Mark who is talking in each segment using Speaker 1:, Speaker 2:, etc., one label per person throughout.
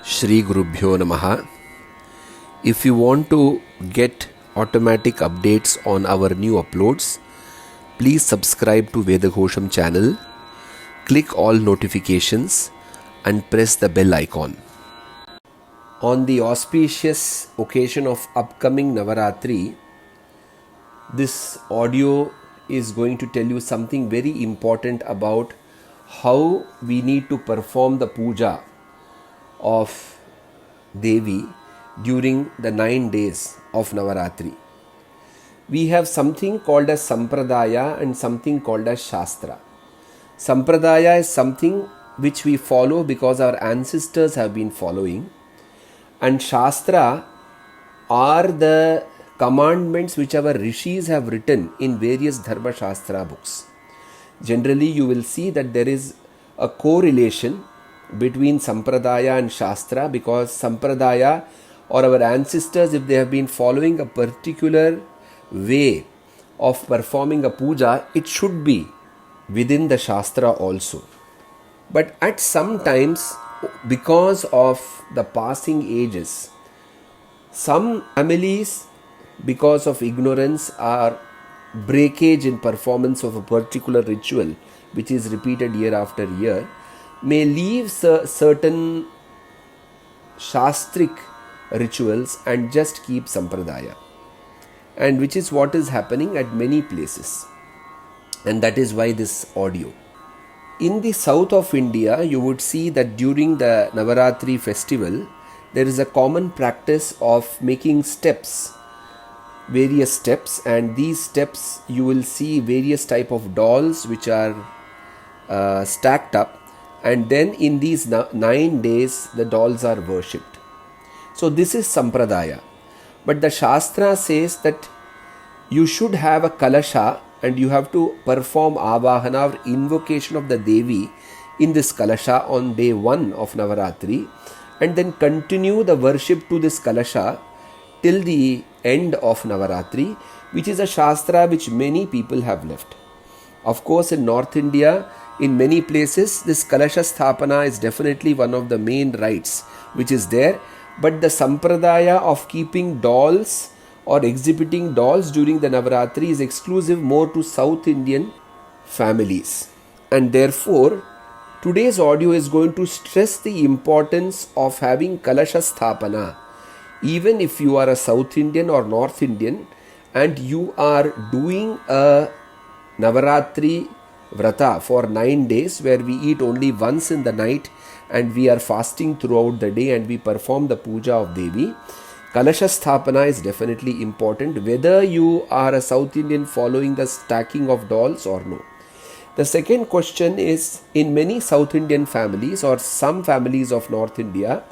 Speaker 1: Shri Gurubhyo Namaha. If you want to get automatic updates on our new uploads, please subscribe to Veda Ghosham channel, click all notifications and press the bell icon. On the auspicious occasion of upcoming Navaratri, this audio is going to tell you something very important about how we need to perform the puja of Devi during the 9 days of Navaratri. We have something called as Sampradaya and something called as Shastra. Sampradaya is something which we follow because our ancestors have been following, and Shastra are the commandments which our rishis have written in various Dharma Shastra books. Generally, you will see that there is a correlation between Sampradaya and Shastra, because Sampradaya or our ancestors, if they have been following a particular way of performing a puja, it should be within the Shastra also. But at some times, because of the passing ages, some families, because of ignorance or breakage in performance of a particular ritual which is repeated year after year, may leave certain shastric rituals and just keep Sampradaya, and which is what is happening at many places, and that is why this audio. In the south of India, you would see that during the Navaratri festival, there is a common practice of making steps, various steps, and these steps you will see various type of dolls which are stacked up, and then in these 9 days the dolls are worshipped. So this is Sampradaya. But the Shastra says that you should have a Kalasha and you have to perform Avahana or invocation of the Devi in this Kalasha on day 1 of Navaratri, and then continue the worship to this Kalasha till the end of Navaratri, which is a Shastra which many people have left. Of course, in North India, in many places, this Kalasha Sthapana is definitely one of the main rites which is there. But the Sampradaya of keeping dolls or exhibiting dolls during the Navaratri is exclusive more to South Indian families. And therefore, today's audio is going to stress the importance of having Kalasha Sthapana. Even if you are a South Indian or North Indian and you are doing a Navaratri Vrata for 9 days, where we eat only once in the night and we are fasting throughout the day and we perform the puja of Devi, Kalasha Sthapana is definitely important, whether you are a South Indian following the stacking of dolls or no. The second question is, in many South Indian families or some families of North India,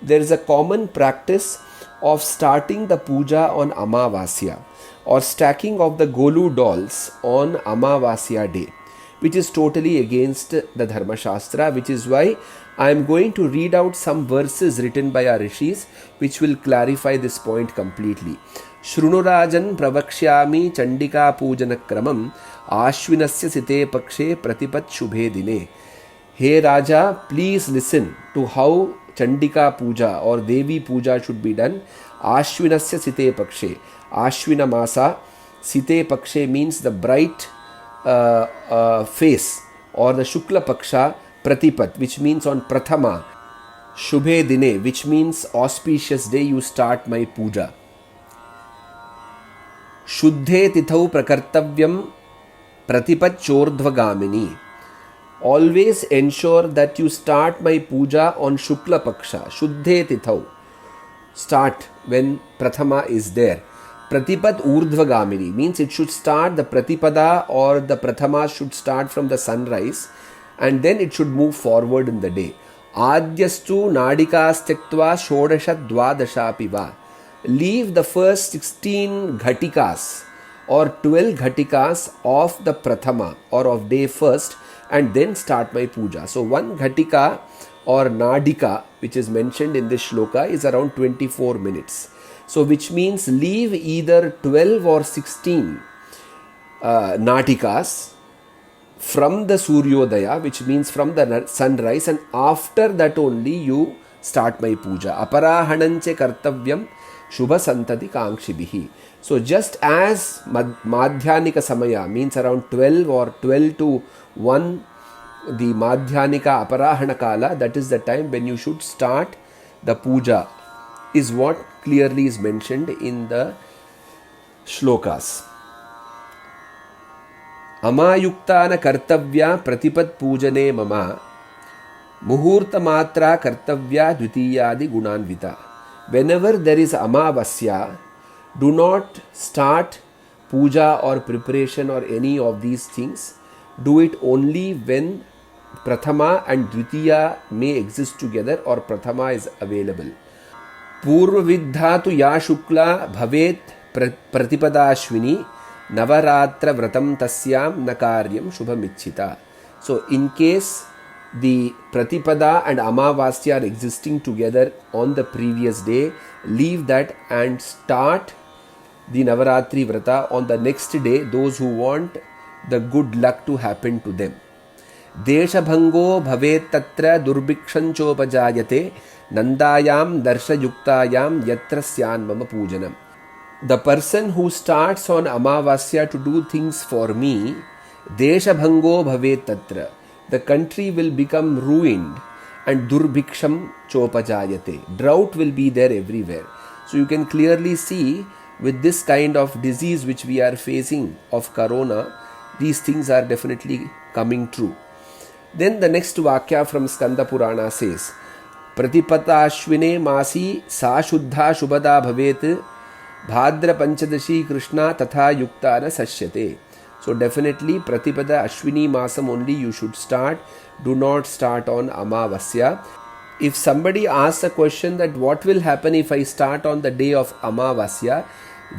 Speaker 1: there is a common practice of starting the puja on Amavasya or stacking of the Golu dolls on Amavasya day, which is totally against the Dharma Shastra, which is why I am going to read out some verses written by our rishis which will clarify this point completely. Shrunurajan pravakshyami chandika pujana kramam ashvinasya site pakshe pratipat shubhe dine. Hey Raja, please listen to how Chandika puja or Devi puja should be done. Ashvinasya site pakshe. Ashvina masa. Site pakshe means the bright face, or the Shukla Paksha Pratipat, which means on Prathama, Shubhe Dine, which means auspicious day, you start my puja. Shuddhe Tithau Prakartavyam Pratipat Chordvagamini. Always ensure that you start my puja on Shukla Paksha, Shuddhe Tithau. Start when Prathama is there. Pratipat Urdhvagamini means it should start, the Pratipada or the Prathama should start from the sunrise and then it should move forward in the day. Adyastu Nadikas Tektva Shodasha Dwadasha Piva. Leave the first 16 Ghatikas or 12 Ghatikas of the Prathama or of day first and then start my puja. So one Ghatika or Nadika, which is mentioned in this shloka, is around 24 minutes. So which means leave either 12 or 16 Natikas from the Suryodaya, which means from the sunrise, and after that only you start my puja. Aparahananche kartavyam shubha santati kankshibhihi. So just as madhyanika samaya means around 12 or 12 to 1, the madhyanika aparahana kala, that is the time when you should start the puja, is what clearly is mentioned in the shlokas. Amayuktana kartavya pratipat pujane mama muhurta matra kartavya dvitiyadi gunanvita. Whenever there is amavasya, do not start puja or preparation or any of these things. Do it only when prathama and dvitiya may exist together or prathama is available. Purvavidha tu ya shukla bhavet pratipadashvini Navaratra vratam tasyam nakaryam shubhamichita. So in case the Pratipada and Amavasya are existing together on the previous day, leave that and start the Navaratri vrata on the next day, those who want the good luck to happen to them. Deshabhango bhavet tatra durbhikshanchopajayate nandayam darshayuktayam yatra syan mama pujanam. The person who starts on Amavasya to do things for me, Deshabhango bhavet tatra, the country will become ruined, and Durbhiksham chopajayate, drought will be there everywhere. So you can clearly see with this kind of disease which we are facing of corona, these things are definitely coming true. Then the next Vakya from Skanda Purana says, Pratipatashvine masi sa shuddha shubhada bhavet Bhadra Panchadashi Krishna Tatha Yuktana Sashyate. So definitely Pratipada Ashwini Masam only you should start. Do not start on Amavasya. If somebody asks a question that what will happen if I start on the day of Amavasya,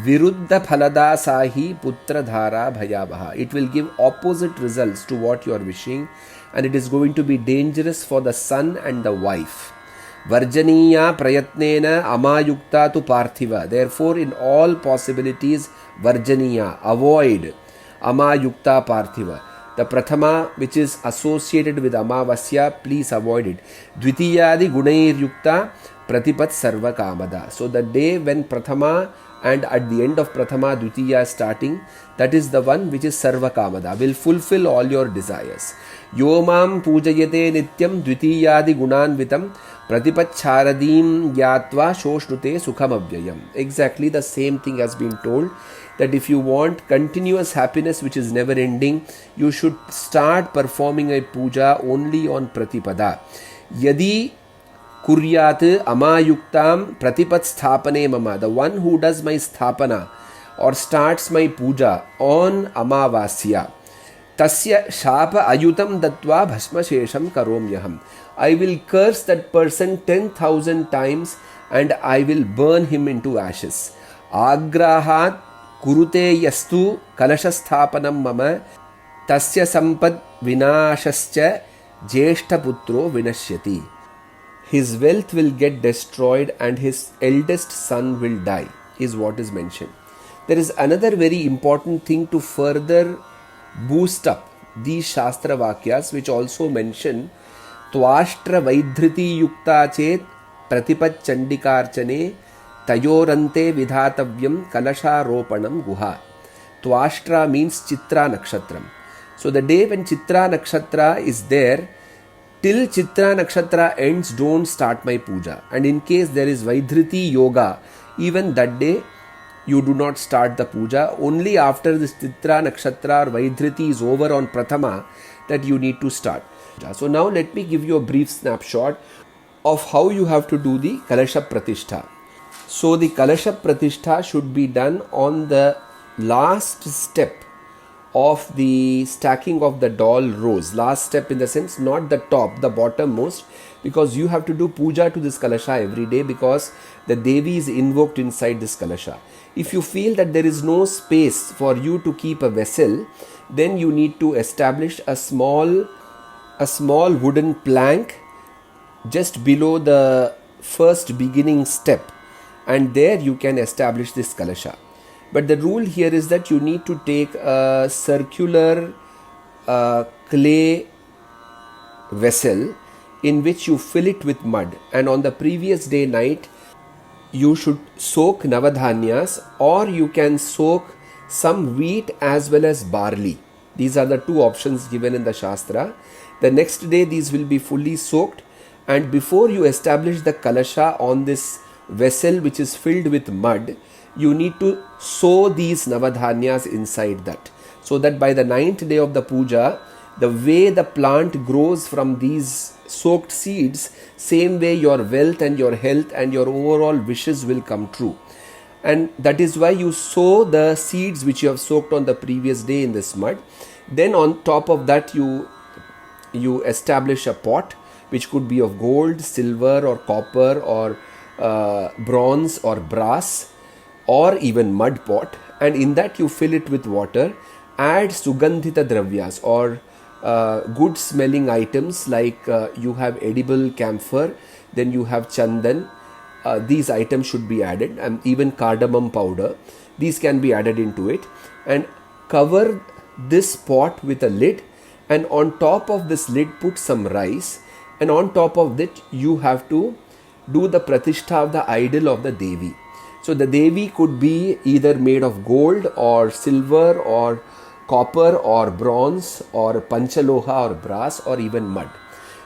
Speaker 1: Viruddha Phalada Sahi Putra Dhara Bhayavaha. It will give opposite results to what you are wishing, and it is going to be dangerous for the son and the wife. Varjaniya prayatnena amayukta tu parthiva. Therefore, in all possibilities, Varjaniya, avoid amayukta parthiva. The prathama which is associated with Amavasya, please avoid it. Dvitiyadi gunair yukta pratipat sarva kamada. So the day when prathama and at the end of prathama dvitiya starting, that is the one which is sarva kamada, will fulfill all your desires. Yomam pujayate nityam dvitiyadi gunanvitam pratipacharadim yatva shoshnute sukhamavyayam. Exactly the same thing has been told, that if you want continuous happiness which is never ending, you should start performing a puja only on Pratipada. Yadi kuryat amayuktam pratipat sthapane mama. The one who does my sthapana or starts my puja on Amavasya, tasya shapa ayutam datva bhasma shesham karomyaham. I will curse that person 10,000 times and I will burn him into ashes. Agrahat kurute yastu Kalasha sthapanam mama tasya sampad vinashascha jeshta putro vinashyati. His wealth will get destroyed and his eldest son will die, is what is mentioned. There is another very important thing to further boost up these Shastra Vakyas, which also mention Tvashtra Vaidhriti Yukta Chet Pratipat Chandikarchane Tayorante Vidhatavyam Kalasha Ropanam Guha. Tvashtra means Chitra Nakshatram. So the day when Chitra Nakshatra is there, till Chitra Nakshatra ends, don't start my puja. And in case there is Vaidhriti Yoga, even that day, you do not start the puja. Only after this Chitra Nakshatra or Vaidhriti is over on Prathama, that you need to start. So now let me give you a brief snapshot of how you have to do the Kalasha Pratishtha. So the Kalasha Pratishtha should be done on the last step of the stacking of the doll rows. Last step in the sense, not the top, the bottom-most, because you have to do puja to this Kalasha every day because the Devi is invoked inside this Kalasha. If you feel that there is no space for you to keep a vessel, then you need to establish a small wooden plank just below the first beginning step, and there you can establish this Kalasha. But the rule here is that you need to take a circular clay vessel in which you fill it with mud, and on the previous day night you should soak navadhanyas, or you can soak some wheat as well as barley. These are the two options given in the Shastra. The next day these will be fully soaked, and before you establish the Kalasha on this vessel which is filled with mud, you need to sow these navadhanyas inside that, so that by the 9th day of the puja, the way the plant grows from these soaked seeds, same way your wealth and your health and your overall wishes will come true. And that is why you sow the seeds which you have soaked on the previous day in this mud. Then on top of that you establish a pot which could be of gold, silver or copper or bronze or brass or even mud pot, and in that you fill it with water. Add sugandhita dravyas or good smelling items like you have edible camphor, then you have chandan. These items should be added, and even cardamom powder. These can be added into it, and cover this pot with a lid, and on top of this lid put some rice, and on top of that you have to do the pratishtha of the idol of the Devi. So the Devi could be either made of gold or silver or copper or bronze or panchaloha or brass or even mud.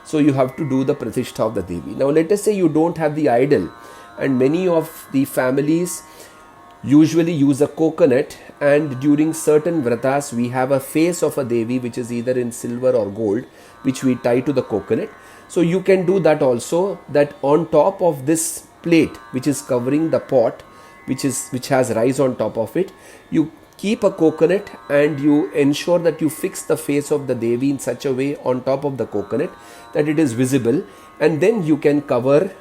Speaker 1: So you have to do the pratishtha of the Devi. Now let us say you don't have the idol, and many of the families usually use a coconut, and during certain vratas we have a face of a Devi which is either in silver or gold, which we tie to the coconut. So you can do that also, that on top of this plate which is covering the pot which has rice on top of it, you keep a coconut and you ensure that you fix the face of the Devi in such a way on top of the coconut that it is visible, and then you can cover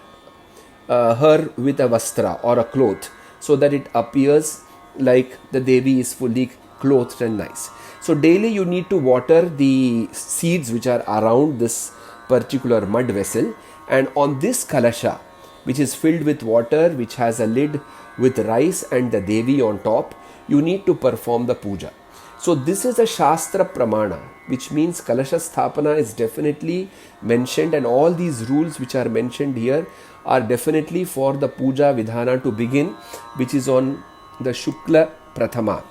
Speaker 1: her with a vastra or a cloth so that it appears like the Devi is fully clothed and nice. So daily you need to water the seeds which are around this particular mud vessel, and on this Kalasha which is filled with water, which has a lid with rice and the Devi on top, you need to perform the puja. So this is a Shastra Pramana, which means Kalasha Sthapana is definitely mentioned, and all these rules which are mentioned here are definitely for the puja vidhana to begin, which is on the Shukla Prathama,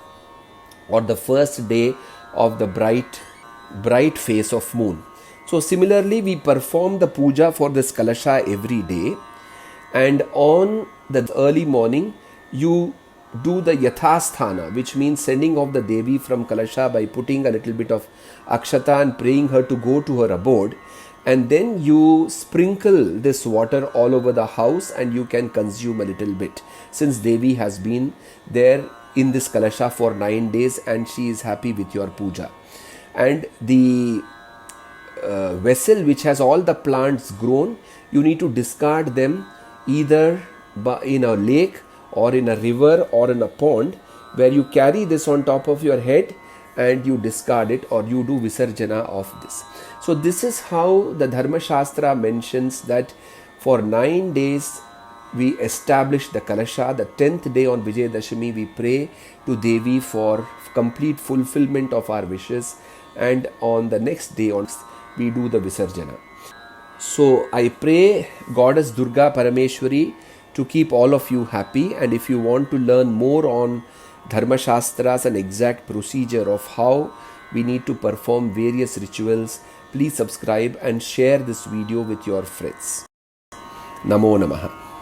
Speaker 1: or the first day of the bright face of moon. So similarly we perform the puja for this Kalasha every day, and on the early morning you do the Yathastanam, which means sending off the Devi from Kalasha by putting a little bit of akshata and praying her to go to her abode, and then you sprinkle this water all over the house and you can consume a little bit, since Devi has been there in this Kalasha for 9 days and she is happy with your puja. And the vessel which has all the plants grown, you need to discard them either in a lake or in a river or in a pond, where you carry this on top of your head and you discard it, or you do Visarjana of this. So this is how the Dharma Shastra mentions that for 9 days we establish the Kalasha. The 10th day on Vijayadashami we pray to Devi for complete fulfillment of our wishes, and on the next day we do the Visarjana. So I pray Goddess Durga Parameshwari to keep all of you happy, and if you want to learn more on Dharma Shastras and exact procedure of how we need to perform various rituals, please subscribe and share this video with your friends. Namo Namaha.